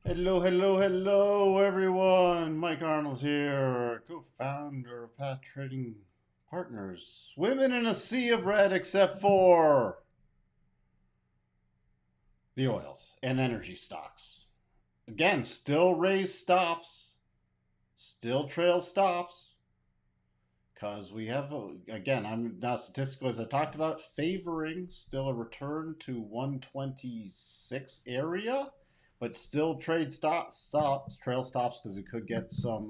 Hello, hello, hello, everyone. Mike Arnold here, co-founder of Path Trading Partners. Swimming in a sea of red except for the oils and energy stocks. Again, still raise stops, still trail stops, because we have, again, I'm now statistical as I talked about, favoring still a return to 126 area, but still trail stops because we could get some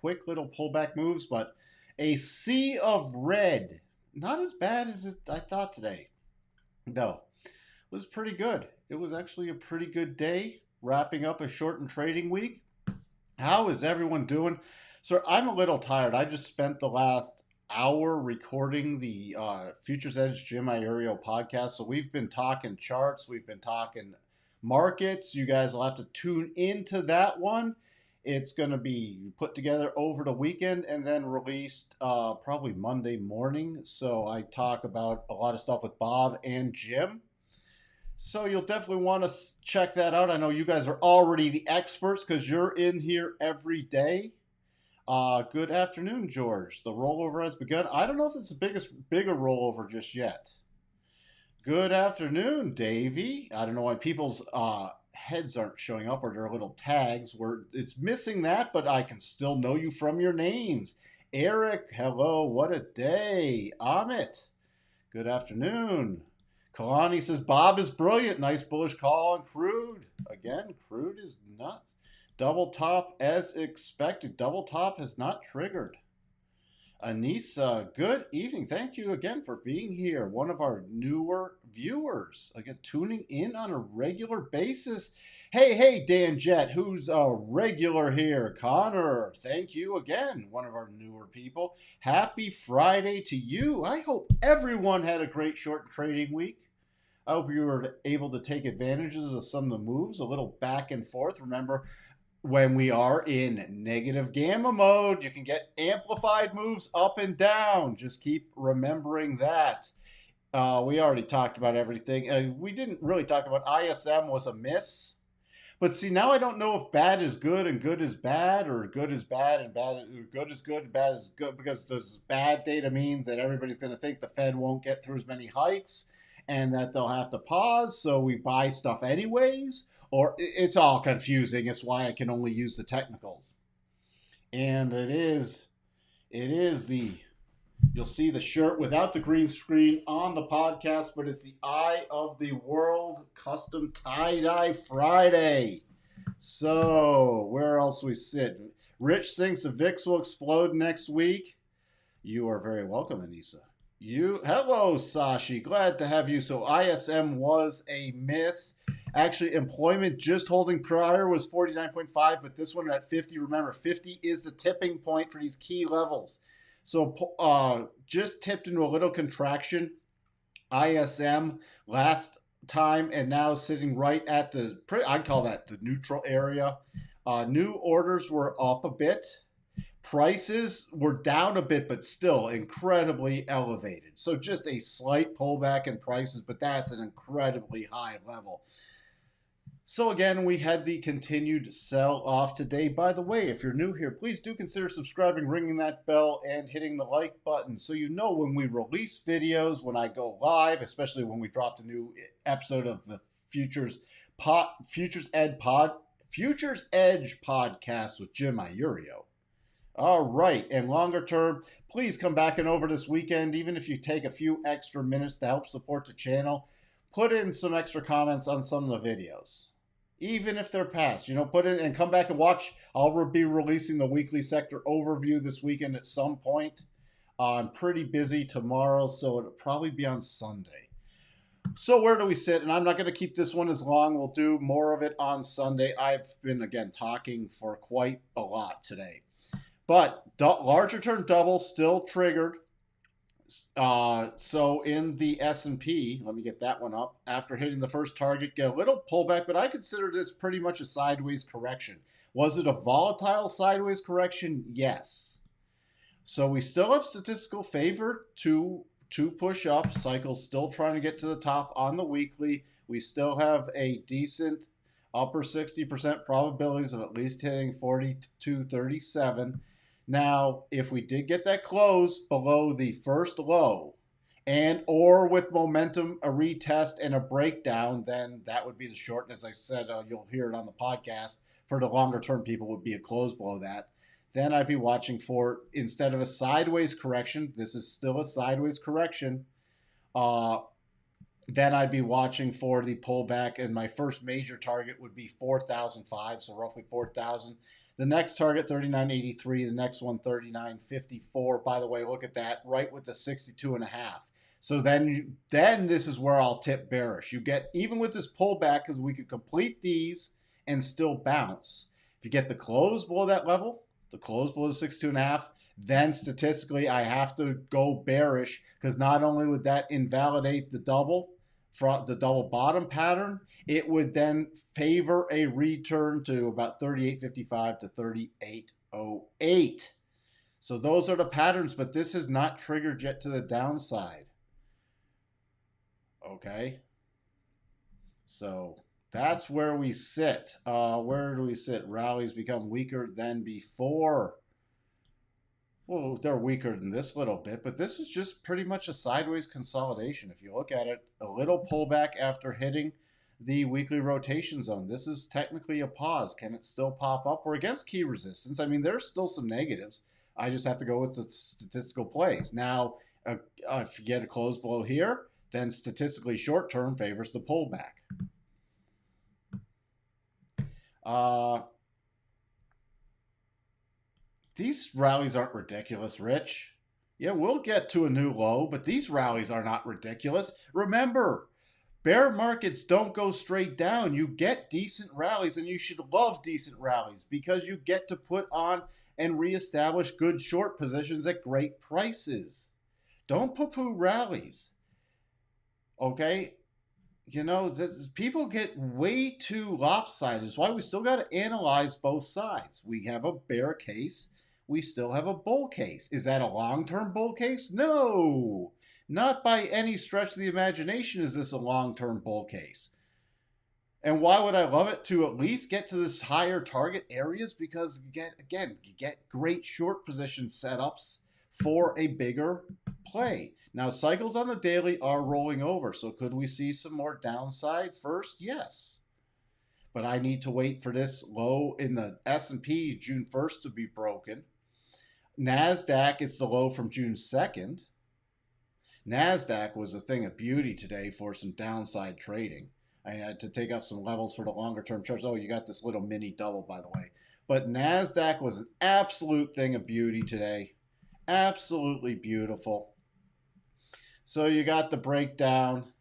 quick little pullback moves, but a sea of red, not as bad as I thought today. No, it was pretty good. It was actually a pretty good day, wrapping up a shortened trading week. How is everyone doing? So I'm a little tired. I just spent the last hour recording the Futures Edge Jim Iorio podcast. So we've been talking charts, we've been talking markets. You guys will have to tune into that one. It's going to be put together over the weekend and then released probably Monday morning. So I talk about a lot of stuff with Bob and Jim. So you'll definitely want to check that out. I know you guys are already the experts because you're in here every day. Good afternoon, George. The rollover has begun. I don't know if it's the bigger rollover just yet. Good afternoon, Davey. I don't know why people's heads aren't showing up or their little tags. It's missing that, but I can still know you from your names. Eric, hello. What a day. Amit, good afternoon. Kalani says, Bob is brilliant. Nice bullish call on crude. Again, crude is nuts. Double top as expected. Double top has not triggered. Anissa, good evening. Thank you again for being here. One of our newer viewers. Again, tuning in on a regular basis. Hey, Dan Jett, who's a regular here? Connor, thank you again. One of our newer people. Happy Friday to you. I hope everyone had a great short trading week. I hope you were able to take advantages of some of the moves, a little back and forth. Remember, when we are in negative gamma mode, you can get amplified moves up and down. Just keep remembering that. We already talked about everything. We didn't really talk about ISM was a miss. But see, now I don't know if bad is good and good is bad, or good is bad and good is good and bad is good. Because does bad data mean that everybody's going to think the Fed won't get through as many hikes and that they'll have to pause, so we buy stuff anyways? Or it's all confusing. It's why I can only use the technicals. And it is the, you'll see the shirt without the green screen on the podcast, but it's the Eye of the World Custom Tie-Dye Friday. So, where else we sit? Rich thinks the VIX will explode next week. You are very welcome, Anissa. Hello, Sashi. Glad to have you. So, ISM was a miss. Actually, employment just holding prior was 49.5, but this one at 50. Remember, 50 is the tipping point for these key levels. So just tipped into a little contraction. ISM last time and now sitting right at I'd call that the neutral area. New orders were up a bit. Prices were down a bit, but still incredibly elevated. So just a slight pullback in prices, but that's an incredibly high level. So again, we had the continued sell off today. By the way, if you're new here, please do consider subscribing, ringing that bell, and hitting the like button so you know when we release videos, when I go live, especially when we drop the new episode of the Futures Edge podcast with Jim Iorio. All right, and longer term, please come back and over this weekend, even if you take a few extra minutes to help support the channel. Put in some extra comments on some of the videos. Even if they're past, put in and come back and watch. I'll be releasing the weekly sector overview this weekend at some point. I'm pretty busy tomorrow, so it'll probably be on Sunday. So where do we sit? And I'm not going to keep this one as long. We'll do more of it on Sunday. I've been, again, talking for quite a lot today. But larger term double still triggered. So in the S&P, let me get that one up. After hitting the first target, get a little pullback, but I consider this pretty much a sideways correction. Was it a volatile sideways correction? Yes. So we still have statistical favor to push up. Cycle's still trying to get to the top on the weekly. We still have a decent upper 60% probabilities of at least hitting 42.37. Now, if we did get that close below the first low, and or with momentum, a retest and a breakdown, then that would be the short. And as I said, you'll hear it on the podcast. For the longer term people, would be a close below that. Then I'd be watching for, instead of a sideways correction, this is still a sideways correction. Uh, then I'd be watching for the pullback, and my first major target would be 4,005, so roughly 4,000. The next target 39.83, the next one 39.54. By the way, look at that, right with the 62.5. So then this is where I'll tip bearish. You get, even with this pullback, because we could complete these and still bounce. If you get the close below that level, the close below the 62.5, then statistically I have to go bearish, because not only would that invalidate the double bottom pattern, it would then favor a return to about 38.55 to 38.08. So those are the patterns, but this has not triggered yet to the downside. Okay. So that's where we sit. Where do we sit? Rallies become weaker than before. Well, they're weaker than this little bit, but this is just pretty much a sideways consolidation. If you look at it, a little pullback after hitting the weekly rotation zone. This is technically a pause. Can it still pop up? We're against key resistance. I mean, there's still some negatives. I just have to go with the statistical plays. Now, if you get a close below here, then statistically short term favors the pullback. These rallies aren't ridiculous, Rich. Yeah, we'll get to a new low, but these rallies are not ridiculous. Remember, bear markets don't go straight down. You get decent rallies, and you should love decent rallies because you get to put on and reestablish good short positions at great prices. Don't poo-poo rallies. Okay? You know, people get way too lopsided. That's why we still got to analyze both sides. We have a bear case. We still have a bull case. Is that a long-term bull case? No. Not by any stretch of the imagination is this a long-term bull case. And why would I love it? To at least get to this higher target areas, because you get great short position setups for a bigger play. Now, cycles on the daily are rolling over, so could we see some more downside first? Yes. But I need to wait for this low in the S&P June 1st to be broken. NASDAQ is the low from June 2nd. NASDAQ was a thing of beauty today for some downside trading. I had to take out some levels for the longer term charts. Oh, you got this little mini double, by the way. But NASDAQ was an absolute thing of beauty today. Absolutely beautiful. So you got the breakdown.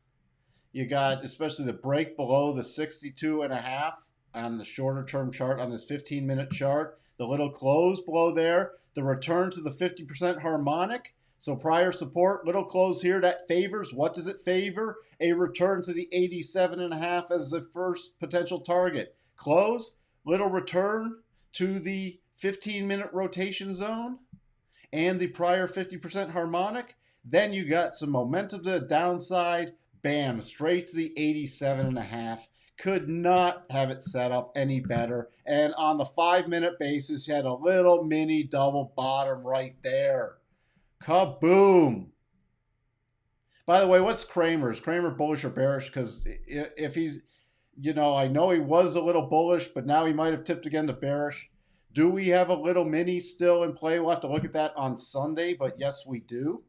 You got especially the break below the 62.5 on the shorter term chart on this 15-minute chart. The little close below there. The return to the 50% harmonic. So prior support, little close here, that favors. What does it favor? A return to the 87.5 as the first potential target. Close, little return to the 15-minute rotation zone and the prior 50% harmonic. Then you got some momentum to the downside. Bam, straight to the 87.5. Could not have it set up any better. And on the 5-minute basis, you had a little mini double bottom right there. Kaboom. By the way, what's Kramer? Is Kramer bullish or bearish? Because if he's, I know he was a little bullish, but now he might have tipped again to bearish. Do we have a little mini still in play? We'll have to look at that on Sunday, but yes, we do.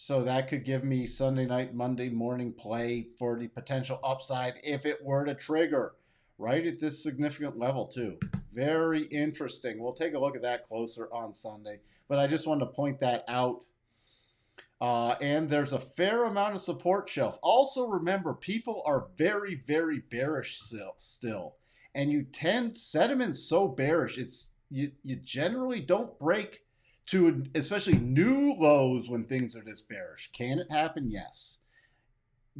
So that could give me Sunday night, Monday morning play for the potential upside if it were to trigger right at this significant level too. Very interesting. We'll take a look at that closer on Sunday, but I just wanted to point that out. And there's a fair amount of support shelf. Also remember, people are very, very bearish still. And sentiment's so bearish, you generally don't break to especially new lows when things are this bearish. Can it happen? Yes.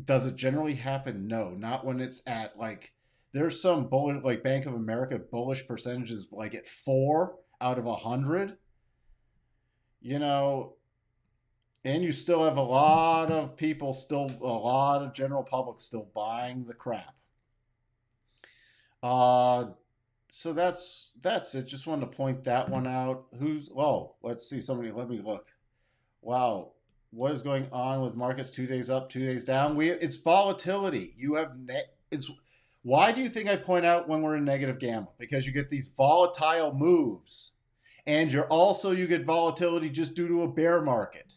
Does it generally happen? No. Not when it's at there's some bullish, like Bank of America bullish percentages like at 4 out of 100. And you still have a lot of people a lot of general public still buying the crap. Uh, so that's it. Just wanted to point that one out. Who's oh, let's see. Somebody, let me look. Wow, what is going on with markets? 2 days up, 2 days down. It's volatility. It's why do you think I point out when we're in negative gamma? Because you get these volatile moves, and you get volatility just due to a bear market.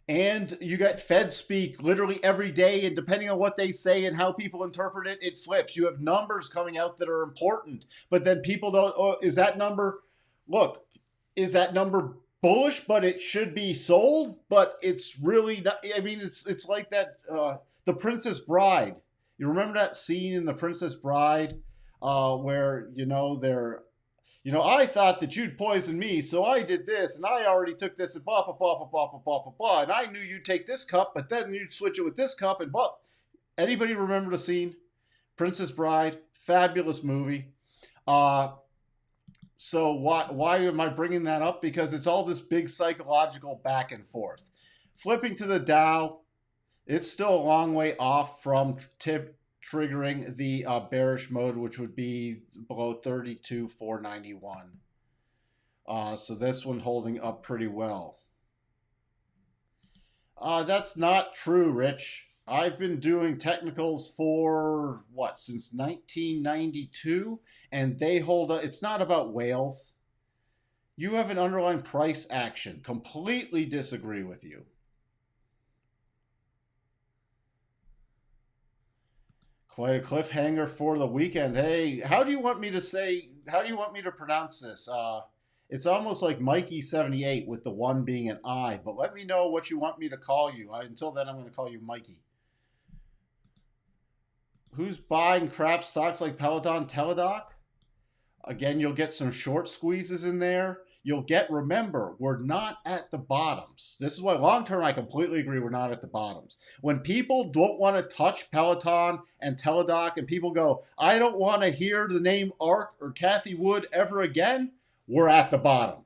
And you get Fed speak literally every day, and depending on what they say and how people interpret it, it flips. You have numbers coming out that are important, but then people don't. Oh, is that number? Look, is that number bullish? But it should be sold. But it's really not. I mean, it's like that. The Princess Bride. You remember that scene in The Princess Bride, where I thought that you'd poison me, so I did this, and I already took this, and blah, blah, blah, blah, blah, blah, blah, blah, blah, and I knew you'd take this cup, but then you'd switch it with this cup, and blah. Anybody remember the scene? Princess Bride, fabulous movie. Uh, so why am I bringing that up? Because it's all this big psychological back and forth. Flipping to the Dow, it's still a long way off from triggering the bearish mode, which would be below 32,491. So this one holding up pretty well. That's not true, Rich. I've been doing technicals for since 1992, and they hold up. It's not about whales. You have an underlying price action. Completely disagree with you. Quite a cliffhanger for the weekend. Hey, how do you want me to pronounce this? It's almost like Mikey78 with the one being an I, but let me know what you want me to call you. Until then, I'm going to call you Mikey. Who's buying crap stocks like Peloton, Teladoc? Again, you'll get some short squeezes in there. Remember, we're not at the bottoms. This is why long term I completely agree we're not at the bottoms. When people don't want to touch Peloton and Teladoc and people go, I don't want to hear the name ARK or Kathy Wood ever again, we're at the bottom.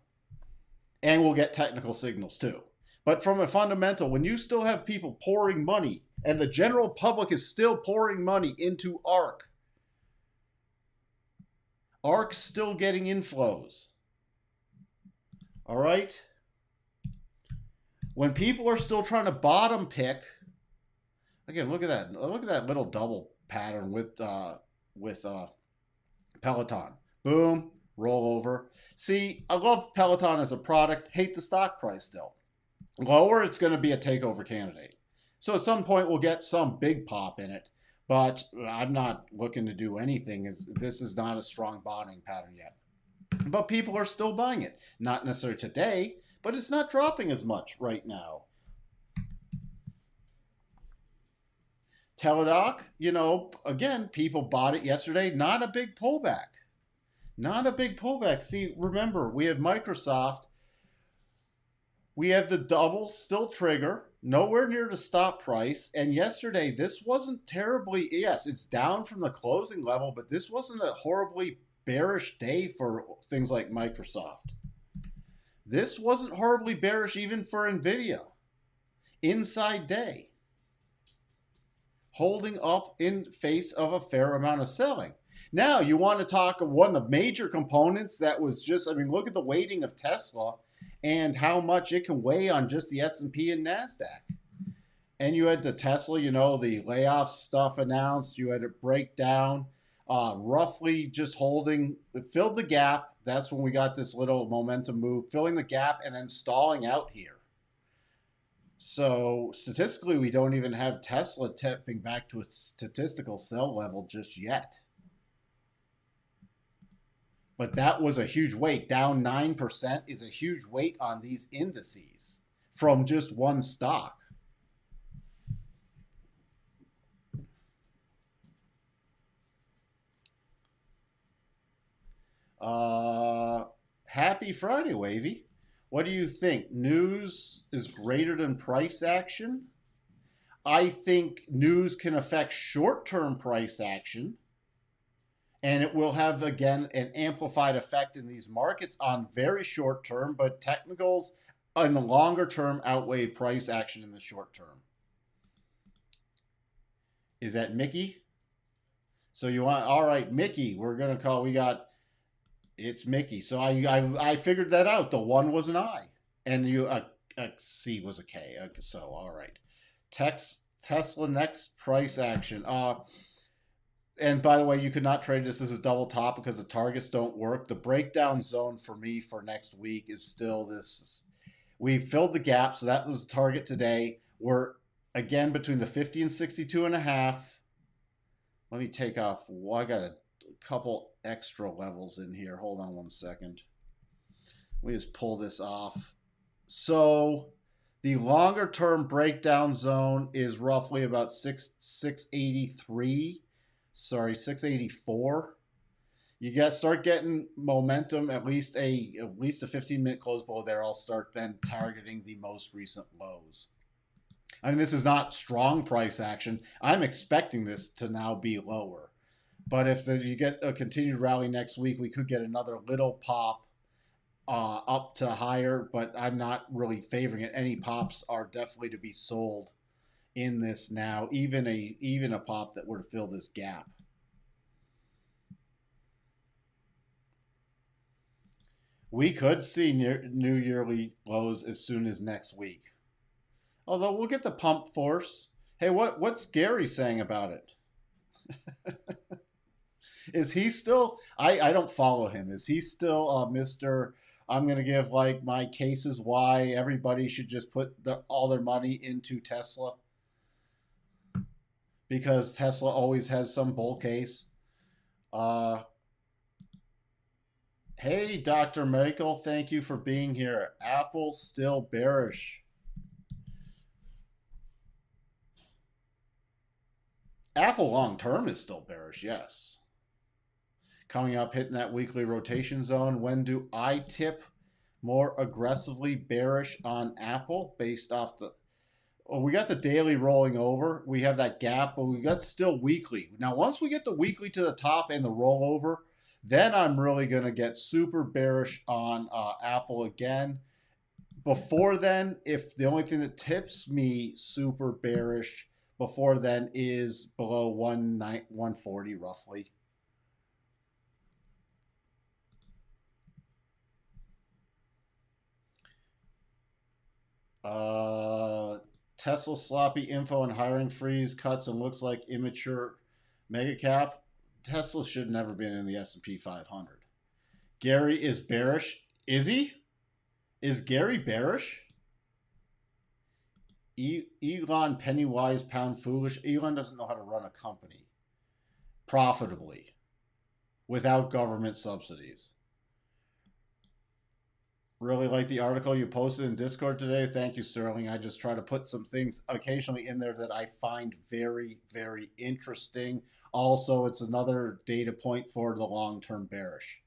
And we'll get technical signals too. But from a fundamental, when you still have people pouring money and the general public is still pouring money into ARK, ARK's still getting inflows. All right? When people are still trying to bottom pick, again, look at that. Look at that little double pattern with Peloton. Boom, roll over. See, I love Peloton as a product. Hate the stock price still. Lower, it's going to be a takeover candidate. So at some point, we'll get some big pop in it. But I'm not looking to do anything. This is not a strong bottoming pattern yet. But people are still buying it. Not necessarily today, but it's not dropping as much right now. Teladoc, again, people bought it yesterday. Not a big pullback. Not a big pullback. See, remember, we have Microsoft. We have the double still trigger. Nowhere near the stop price. And yesterday, this wasn't terribly, yes, it's down from the closing level, but this wasn't a horribly bearish day for things like Microsoft. This wasn't horribly bearish even for Nvidia. Inside day. Holding up in face of a fair amount of selling. Now, you want to talk of one of the major components that was look at the weighting of Tesla and how much it can weigh on just the S&P and NASDAQ. And you had the Tesla, the layoff stuff announced. You had it break down. Roughly just holding, it filled the gap. That's when we got this little momentum move, filling the gap and then stalling out here. So statistically, we don't even have Tesla tipping back to a statistical sell level just yet. But that was a huge weight. Down 9% is a huge weight on these indices from just one stock. Happy Friday, Wavy. What do you think? News is greater than price action? I think news can affect short-term price action, and it will have, again, an amplified effect in these markets on very short term, but technicals in the longer term outweigh price action in the short term. Is that Mickey? So you want, all right, Mickey, we're going to call, we got, it's Mickey. So I figured that out. The one was an I. And a C was a K. So, all right. Tesla next price action. And by the way, you could not trade this as a double top because the targets don't work. The breakdown zone for me for next week is still this. We filled the gap, so that was the target today. We're again between the 50 and 62 and a half. Let me take off. Well, I got a couple extra levels in here. Hold on one second. We just pull this off. So the longer term breakdown zone is roughly about 683. Sorry, 684. You start getting momentum, at least a 15-minute close below there. I'll start then targeting the most recent lows. I mean, this is not strong price action. I'm expecting this to now be lower. But if you get a continued rally next week, we could get another little pop up to higher, but I'm not really favoring it. Any pops are definitely to be sold in this now, even a pop that were to fill this gap. We could see new yearly lows as soon as next week. Although we'll get the pump force. Hey, what's Gary saying about it? Is he still? I don't follow him. Is he still Mr. I'm going to give like my cases why everybody should just put all their money into Tesla because Tesla always has some bull case. Hey, Dr. Michael, thank you for being here. Apple still bearish. Apple long term is still bearish, yes. Coming up, hitting that weekly rotation zone. When do I tip more aggressively bearish on Apple based off the... Oh, we got the daily rolling over. We have that gap, but we got still weekly. Now, once we get the weekly to the top and the rollover, then I'm really going to get super bearish on Apple again. Before then, if the only thing that tips me super bearish before then is below 140 roughly. Tesla sloppy info and hiring freeze cuts and looks like immature mega cap. Tesla should never been in the S&P 500. Gary is bearish. Is he? Is Gary bearish? Elon penny wise, pound foolish. Elon doesn't know how to run a company profitably without government subsidies. Really like the article you posted in Discord today. Thank you, Sterling. I just try to put some things occasionally in there that I find very, very interesting. Also, it's another data point for the long-term bearish.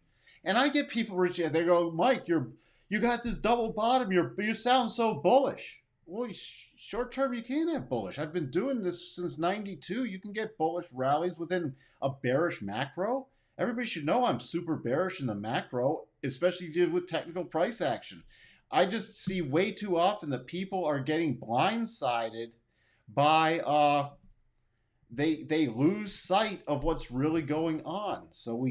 And I get people reaching out. They go, Mike, you got this double bottom. You sound so bullish. Well, short term, you can't have bullish. I've been doing this since 92. You can get bullish rallies within a bearish macro. Everybody should know I'm super bearish in the macro, especially with technical price action. I just see way too often that people are getting blindsided by they lose sight of what's really going on. So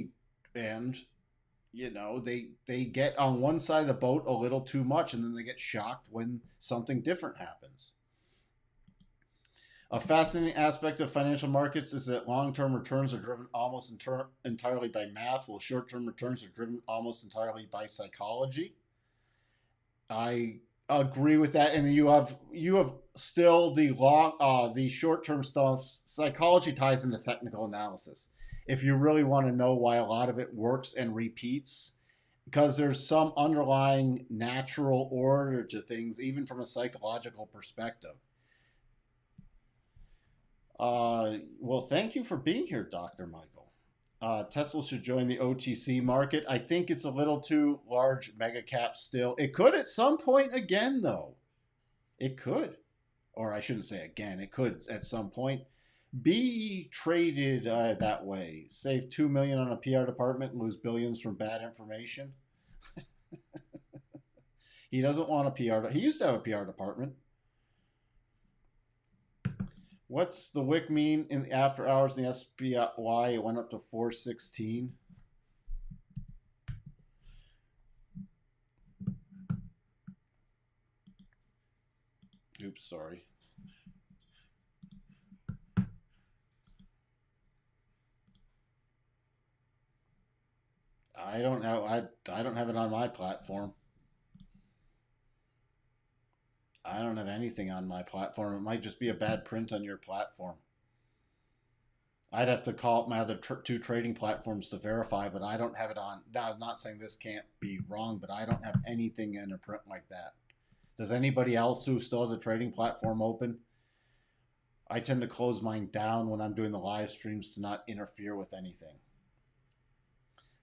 they get on one side of the boat a little too much, and then they get shocked when something different happens. A fascinating aspect of financial markets is that long-term returns are driven almost entirely by math, while short-term returns are driven almost entirely by psychology. I agree with that, and you have still the short-term stuff. Psychology ties into technical analysis. If you really want to know why a lot of it works and repeats, because there's some underlying natural order to things, even from a psychological perspective. Well, thank you for being here, Dr. Michael. Tesla should join the OTC market. I think it's a little too large mega cap still. It could at some point again, though. It could. Or I shouldn't say again. It could at some point be traded that way. Save $2 million on a PR department and lose billions from bad information. He doesn't want a PR. He used to have a PR department. What's the wick mean in the after hours in the SPY? It went up to 416. Oops, sorry. I don't have it on my platform. I don't have anything on my platform. It might just be a bad print on your platform. I'd have to call up my other two trading platforms to verify, but I don't have it on. Now, I'm not saying this can't be wrong, but I don't have anything in a print like that. Does anybody else who still has a trading platform open? I tend to close mine down when I'm doing the live streams to not interfere with anything.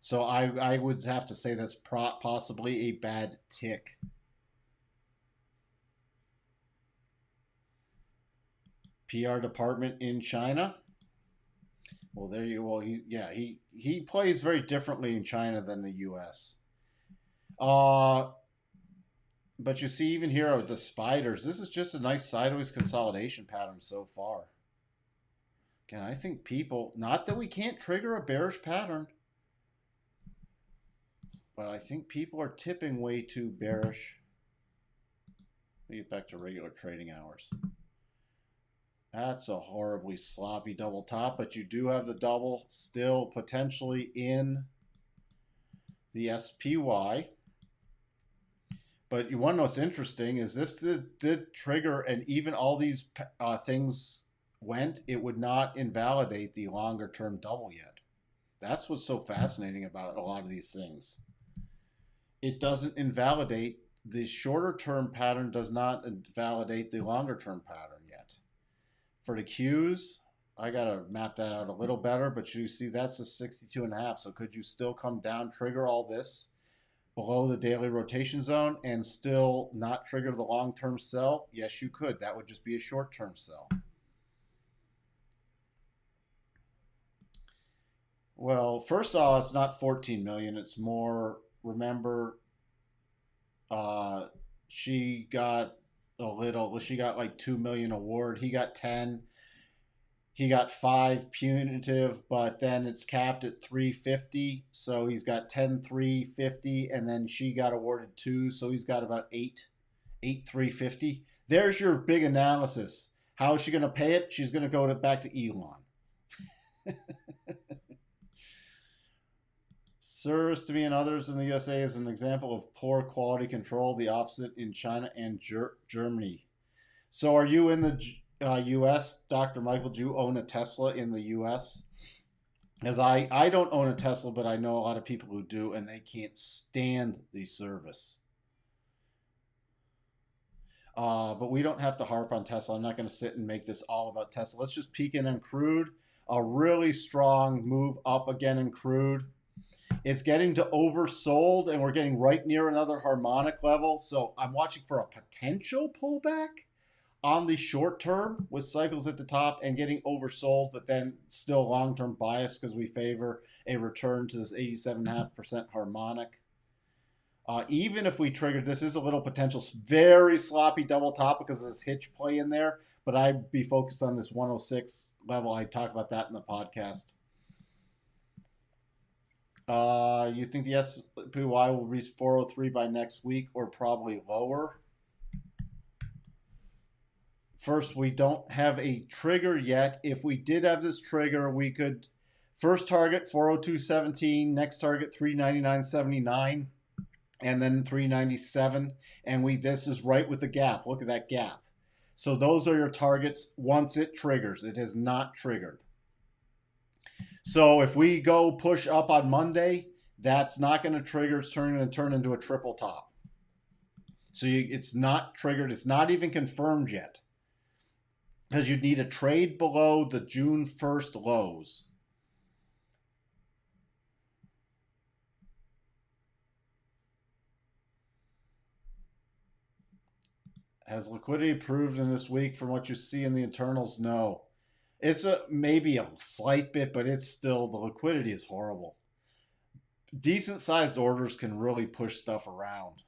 So I would have to say that's possibly a bad tick. PR department in China. Well, there you. Well, he plays very differently in China than the U.S. Uh, but you see, even here with the spiders, this is just a nice sideways consolidation pattern so far. Again, I think people, not that we can't trigger a bearish pattern, but I think people are tipping way too bearish. Let me get back to regular trading hours. That's a horribly sloppy double top, but you do have the double still potentially in the SPY. But you want to know what's interesting is if it did trigger and even all these things went, it would not invalidate the longer term double yet. That's what's so fascinating about a lot of these things. It doesn't invalidate the shorter term pattern, does not invalidate the longer term pattern yet. For the Qs, I got to map that out a little better, but you see that's a 62.5. So could you still come down, trigger all this below the daily rotation zone and still not trigger the long-term sell? Yes, you could. That would just be a short-term sell. Well, first of all, it's not 14 million. It's more. Remember, she got a little. She got like 2 million award. He got 10. He got 5 punitive, but then it's capped at 350. So he's got 10, 350, and then she got awarded 2. So he's got about 8, 350. There's your big analysis. How is she going to pay it? She's going to go back to Elon. Service to me and others in the USA is an example of poor quality control, the opposite in China and Germany. So are you in the US, Dr. Michael? Do you own a Tesla in the US? As I don't own a Tesla, but I know a lot of people who do, and they can't stand the service. But we don't have to harp on Tesla. I'm not going to sit and make this all about Tesla. Let's just peek in on crude. A really strong move up again in crude. It's getting to oversold, and we're getting right near another harmonic level. So I'm watching for a potential pullback on the short term with cycles at the top and getting oversold, but then still long-term bias because we favor a return to this 87.5% harmonic. Even if we triggered, this is a little potential very sloppy double top because of this hitch play in there, but I'd be focused on this 106 level. I talk about that in the podcast. You think the SPY will reach 403 by next week or probably lower? First, we don't have a trigger yet. If we did have this trigger, we could first target 402.17, next target 399.79, and then 397. And this is right with the gap. Look at that gap. So those are your targets once it triggers. It has not triggered. So if we go push up on Monday, that's not going to trigger. It's going to turn into a triple top. So it's not triggered. It's not even confirmed yet, because you'd need a trade below the June 1st lows. Has liquidity improved in this week from what you see in the internals? No. It's maybe a slight bit, but it's still, the liquidity is horrible. Decent sized orders can really push stuff around.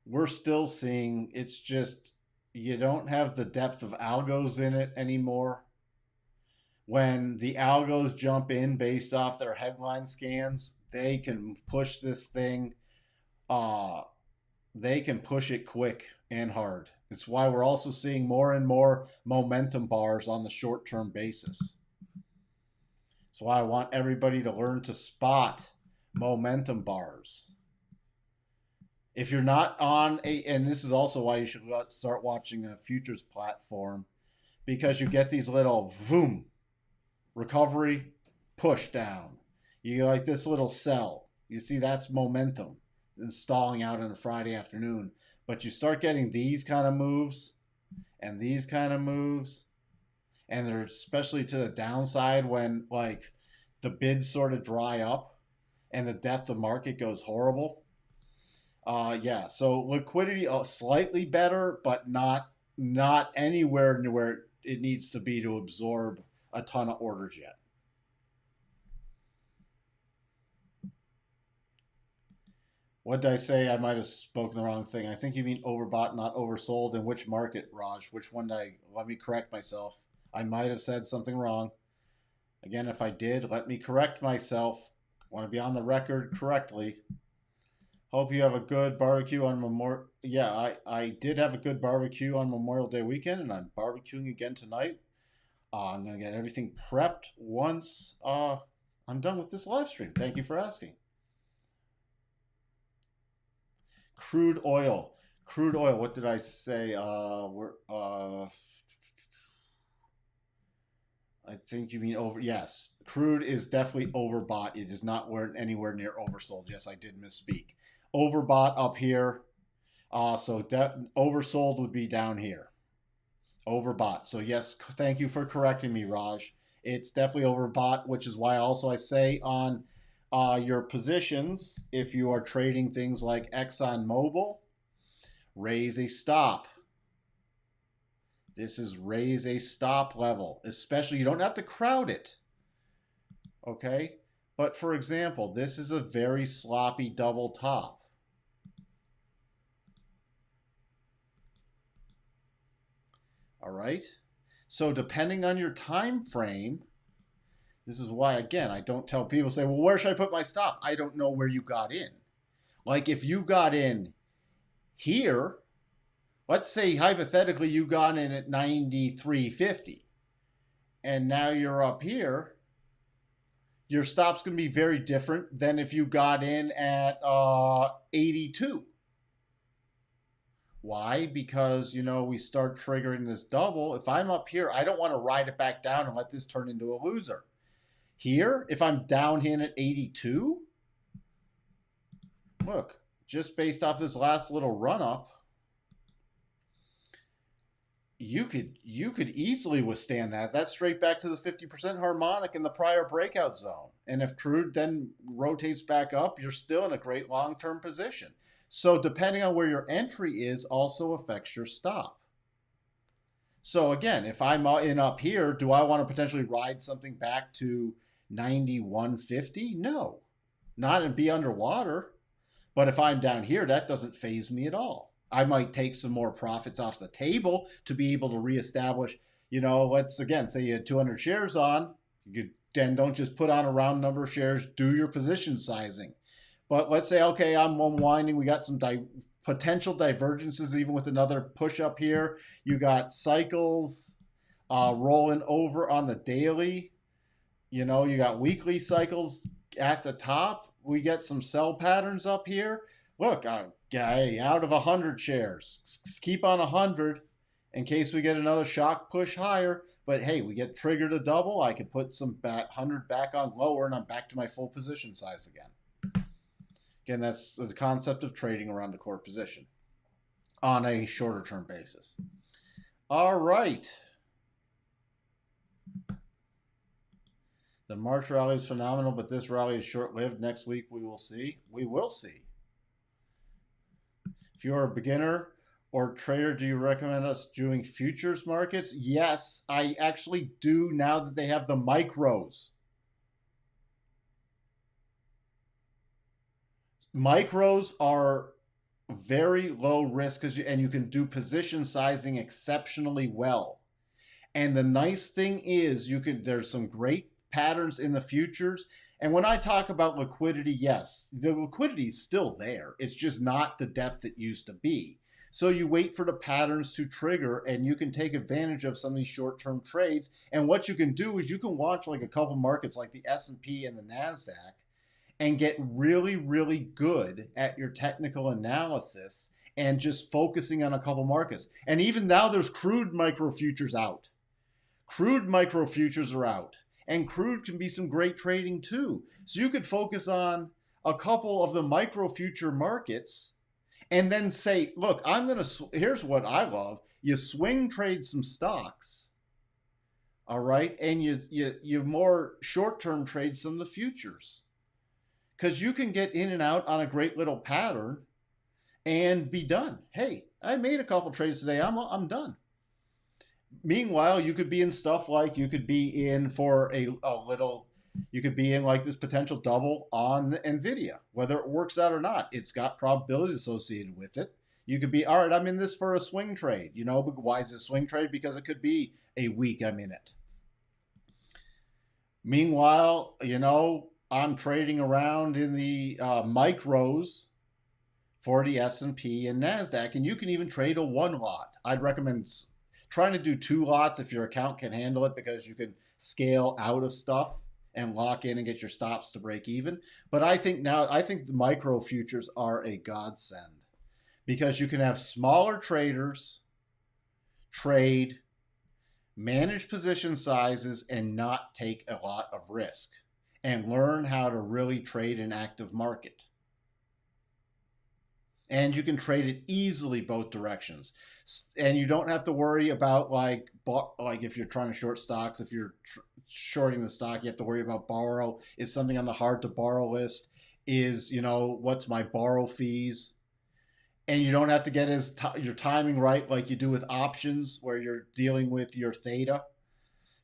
We're still seeing, it's just you don't have the depth of algos in it anymore. When the algos jump in based off their headline scans, they can push this thing. Uh, they can push it quick and hard. It's why we're also seeing more and more momentum bars on the short term basis. That's why I want everybody to learn to spot momentum bars. If you're not on and this is also why you should start watching a futures platform, because you get these little boom, recovery, push down. You like this little sell. You see that's momentum installing out on a Friday afternoon. But you start getting these kind of moves and these kind of moves, and they're especially to the downside when like the bids sort of dry up and the depth of market goes horrible. Yeah, so liquidity slightly better, but not anywhere near where it needs to be to absorb a ton of orders yet. What did I say? I might have spoken the wrong thing. I think you mean overbought, not oversold. In which market, Raj? Which one did I? Let me correct myself. I might have said something wrong. Again, if I did, let me correct myself. I want to be on the record correctly. Hope you have a good barbecue on Memorial. Yeah, I did have a good barbecue on Memorial Day weekend, and I'm barbecuing again tonight. I'm going to get everything prepped once I'm done with this live stream. Thank you for asking. Crude oil. Crude oil. What did I say? I think you mean over. Yes, crude is definitely overbought. It is not anywhere near oversold. Yes, I did misspeak. Overbought up here. So oversold would be down here. Overbought. So yes, thank you for correcting me, Raj. It's definitely overbought, which is why also I say on your positions, if you are trading things like ExxonMobil, raise a stop. This is raise a stop level, especially you don't have to crowd it. Okay? But for example, this is a very sloppy double top. All right? So depending on your time frame, this is why again, I don't tell people say, "Well, where should I put my stop?" I don't know where you got in. Like if you got in here, let's say hypothetically you got in at 93.50 and now you're up here, your stop's going to be very different than if you got in at 82. Why? Because, we start triggering this double. If I'm up here, I don't want to ride it back down and let this turn into a loser. Here, if I'm down here at 82, look, just based off this last little run up, you could easily withstand that. That's straight back to the 50% harmonic in the prior breakout zone. And if crude then rotates back up, you're still in a great long-term position. So depending on where your entry is also affects your stop. So again, if I'm in up here, do I want to potentially ride something back to 91.50? No, not and be underwater. But if I'm down here, that doesn't faze me at all. I might take some more profits off the table to be able to reestablish, let's again say you had 200 shares on, you then don't just put on a round number of shares, do your position sizing. But let's say, okay, I'm unwinding, we got some potential divergences even with another push up here. You got cycles rolling over on the daily. You got weekly cycles at the top. We get some sell patterns up here. Look, out of 100 shares, keep on 100 in case we get another shock push higher. But hey, we get triggered a double. I could put some 100 back on lower, and I'm back to my full position size again. Again, that's the concept of trading around the core position on a shorter term basis. All right. The March rally is phenomenal, but this rally is short-lived. Next week we will see. We will see. If you're a beginner or trader, do you recommend us doing futures markets? Yes, I actually do now that they have the micros. Micros are very low risk because you can do position sizing exceptionally well. And the nice thing is there's some great patterns in the futures. And when I talk about liquidity, yes, the liquidity is still there. It's just not the depth it used to be. So you wait for the patterns to trigger and you can take advantage of some of these short-term trades. And what you can do is you can watch like a couple markets like the S&P and the Nasdaq and get really, really good at your technical analysis and just focusing on a couple markets. And even now there's crude micro futures out. Crude micro futures are out. And crude can be some great trading too. So you could focus on a couple of the micro future markets and then say, look, here's what I love. You swing trade some stocks, all right? And you more short-term trade some of the futures. Because you can get in and out on a great little pattern and be done. Hey, I made a couple trades today. I'm done. Meanwhile, you could be in stuff like you could be in for you could be in like this potential double on Nvidia, whether it works out or not. It's got probabilities associated with it. You could be, all right, I'm in this for a swing trade. But why is it a swing trade? Because it could be a week I'm in it. Meanwhile, I'm trading around in the micros for the S&P and Nasdaq, and you can even trade a one lot. I'd recommend trying to do two lots if your account can handle it, because you can scale out of stuff and lock in and get your stops to break even. But I think the micro futures are a godsend, because you can have smaller traders trade, manage position sizes, and not take a lot of risk, and learn how to really trade an active market. And you can trade it easily both directions. And you don't have to worry about like if you're trying to short stocks, if you're shorting the stock, you have to worry about borrow. Is something on the hard to borrow list? Is, what's my borrow fees? And you don't have to get your timing right like you do with options, where you're dealing with your theta.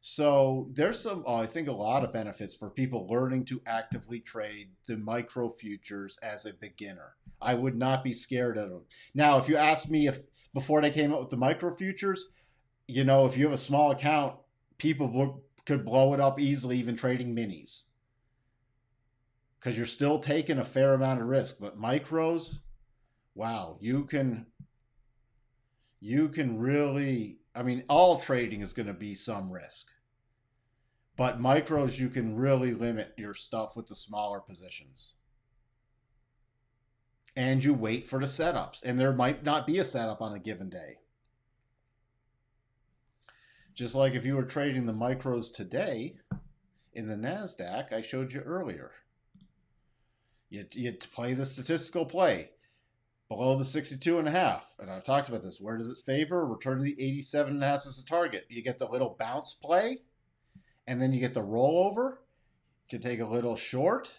So there's I think a lot of benefits for people learning to actively trade the micro futures as a beginner. I would not be scared of them. Now, if you asked me if before they came up with the micro futures, if you have a small account, people could blow it up easily, even trading minis, because you're still taking a fair amount of risk. But micros, wow, you can really, all trading is going to be some risk. But micros, you can really limit your stuff with the smaller positions. And you wait for the setups. And there might not be a setup on a given day. Just like if you were trading the micros today in the NASDAQ, I showed you earlier. You play the statistical play below the 62.5. And I've talked about this. Where does it favor? Return to the 87.5 as a target. You get the little bounce play, and then you get the rollover. You can take a little short.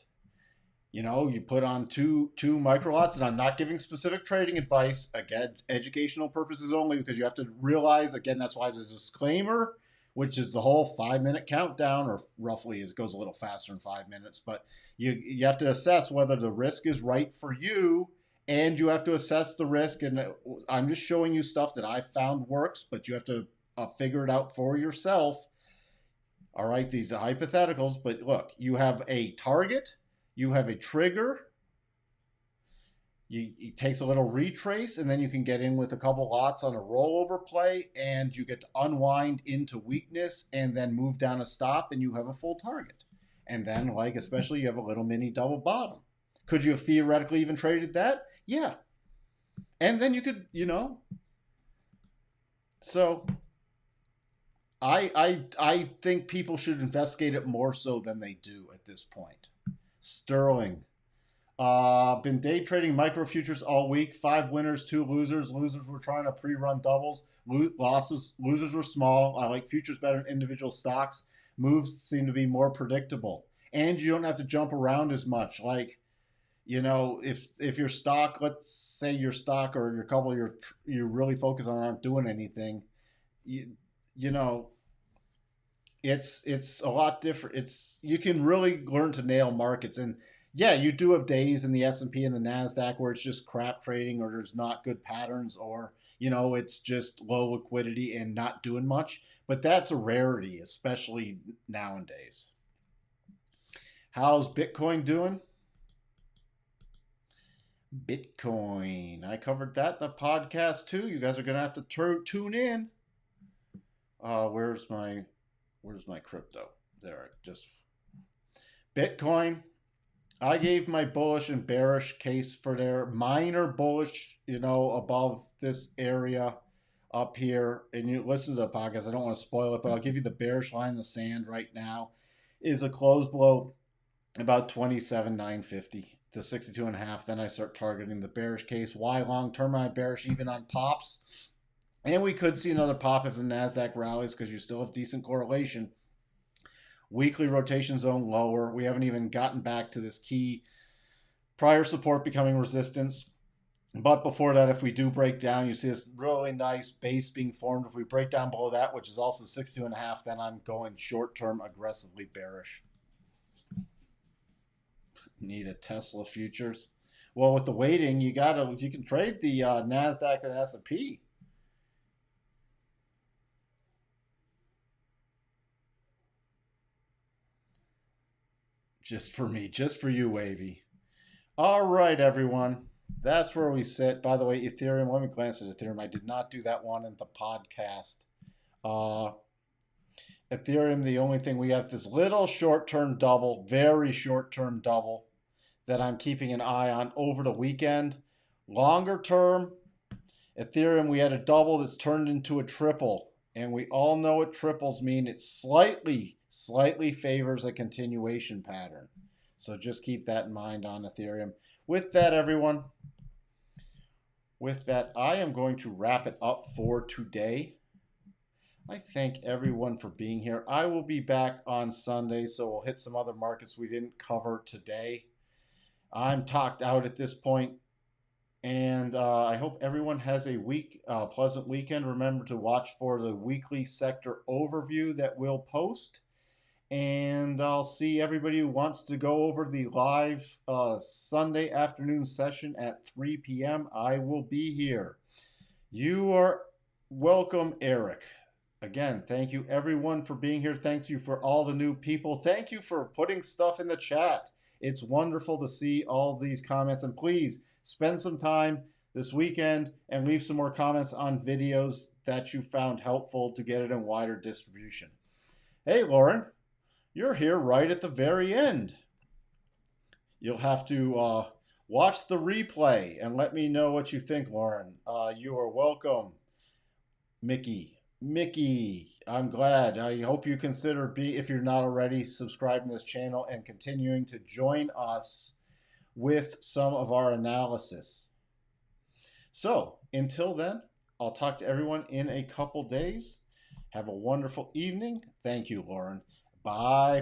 You put on two micro lots, and I'm not giving specific trading advice. Again, educational purposes only, because you have to realize, again, that's why there's a disclaimer, which is the whole 5-minute countdown, or roughly it goes a little faster than 5 minutes. But you have to assess whether the risk is right for you, and you have to assess the risk. And I'm just showing you stuff that I found works, but you have to figure it out for yourself. All right, these are hypotheticals, but look, you have a target, you have a trigger, it takes a little retrace, and then you can get in with a couple lots on a rollover play, and you get to unwind into weakness and then move down a stop, and you have a full target. And then, especially, you have a little mini double bottom. Could you have theoretically even traded that? Yeah. And then you could, so I think people should investigate it more so than they do at this point. Sterling. Been day trading micro futures all week. 5 winners, 2 losers. Losers were trying to pre-run doubles. Losers were small. I like futures better than individual stocks. Moves seem to be more predictable, and you don't have to jump around as much. If your stock, let's say your stock or your couple you're really focused on aren't doing anything, it's a lot different. You can really learn to nail markets, and Yeah, you do have days in the S&P and the Nasdaq where it's just crap trading, or there's not good patterns, or it's just low liquidity and not doing much. But that's a rarity, especially nowadays. How's Bitcoin doing? Bitcoin. I covered that in the podcast too. You guys are gonna have to tune in. Where's my crypto? There, just Bitcoin. I gave my bullish and bearish case for their minor bullish, above this area up here. And you listen to the podcast. I don't want to spoil it, but I'll give you the bearish line in the sand right now is a close below about 27,950 to 62.5. Then I start targeting the bearish case. Why long term am I bearish even on pops? And we could see another pop if the NASDAQ rallies because you still have decent correlation. Weekly rotation zone lower. We haven't even gotten back to this key prior support becoming resistance. But before that, if we do break down, you see this really nice base being formed. If we break down below that, which is also 62.5, then I'm going short term aggressively bearish. Need a Tesla futures. Well, with the waiting, you can trade the Nasdaq and S&P. Just for me, just for you, Wavy. All right, everyone. That's where we sit. By the way, Ethereum, let me glance at Ethereum. I did not do that one in the podcast. Ethereum, the only thing we have this little short-term double, very short-term double that I'm keeping an eye on over the weekend. Longer term, Ethereum, we had a double that's turned into a triple. And we all know what triples mean. It slightly favors a continuation pattern. So just keep that in mind on Ethereum. With that, everyone, I am going to wrap it up for today. I thank everyone for being here. I will be back on Sunday, so we'll hit some other markets we didn't cover today. I'm talked out at this point, and I hope everyone has a pleasant weekend. Remember to watch for the weekly sector overview that we'll post. And I'll see everybody who wants to go over the live Sunday afternoon session at 3 p.m. I will be here. You are welcome, Eric. Again, thank you everyone for being here. Thank you for all the new people. Thank you for putting stuff in the chat. It's wonderful to see all these comments. And please spend some time this weekend and leave some more comments on videos that you found helpful to get it in wider distribution. Hey, Lauren, you're here right at the very end. You'll have to watch the replay and let me know what you think, Lauren. You are welcome, Mickey. I'm glad. I hope you consider if you're not already, subscribing to this channel and continuing to join us with some of our analysis. So until then, I'll talk to everyone in a couple days. Have a wonderful evening. Thank you, Lauren. Bye.